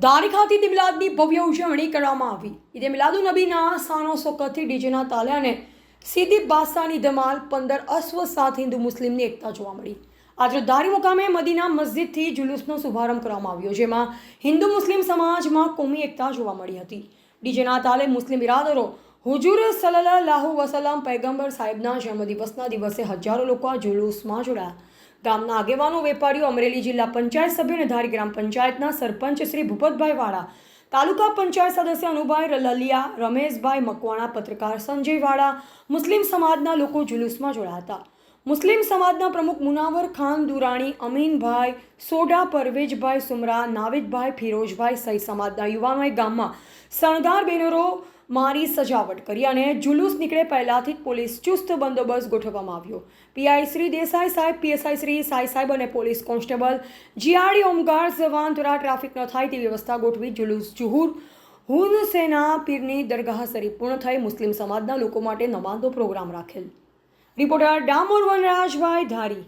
ધારી ખાતે ઈદ મિલાદની ભવ્ય ઉજવણી કરવામાં આવી। ઈદ મિલાદુન નબીના શાનો શોકતથી ડીજેના તાલે અને સીધી બાદશાહની ધમાલ 15 અશ્વ સાથે હિન્દુ મુસ્લિમની એકતા જોવા મળી। આજે ધારી મુકામે મદીના મસ્જિદથી જુલુસનો શુભારંભ કરવામાં આવ્યો, જેમાં હિન્દુ મુસ્લિમ સમાજમાં કોમી એકતા જોવા મળી હતી। ડીજેના તાલે મુસ્લિમ બિરાદરો હુજુર સલ્લલ્લાહુ વસલ્લમ પૈગંબર સાહેબના જન્મદિવસના દિવસે હજારો લોકો આ જુલુસમાં જોડાયા। ગામના આગેવાનો, વેપારીઓ, અમરેલી જિલ્લા પંચાયત સભ્ય અને ધારી ગ્રામ પંચાયતના સરપંચ શ્રી ભૂપતભાઈ વાળા, તાલુકા પંચાયત સદસ્ય અનુભાઈ લલિયા, રમેશભાઈ મકવાણા, પત્રકાર સંજય વાળા, મુસ્લિમ સમાજના લોકો જુલુસમાં જોડાયા હતા। મુસ્લિમ સમાજના પ્રમુખ મુનાવર ખાન દુરાણી, અમીનભાઈ સોઢા, પરવેજભાઈ સુમરા, નાવિદભાઈ, ફિરોજભાઈ સહિત સમાજના યુવાનોએ ગામમાં શણગાર બેનરો મારી સજાવટ કરી અને જુલુસ નીકળે પહેલાથી જ પોલીસ ચુસ્ત બંદોબસ્ત ગોઠવવામાં આવ્યો। પીઆઈ શ્રી દેસાઈ સાહેબ, પીએસઆઈ શ્રી સાઈ સાહેબ અને પોલીસ કોન્સ્ટેબલ જીઆરડી હોમગાર્ડ જવાન દ્વારા ટ્રાફિક ન થાય તેવી વ્યવસ્થા ગોઠવી જુલુસ જુહુર હુનસેના પીરની દરગાહ શરીફ પૂર્ણ થઈ મુસ્લિમ સમાજના લોકો માટે નમાઝનો પ્રોગ્રામ રાખેલ। રિપોર્ટર ડામોર વનરાજભાઈ, ધારી।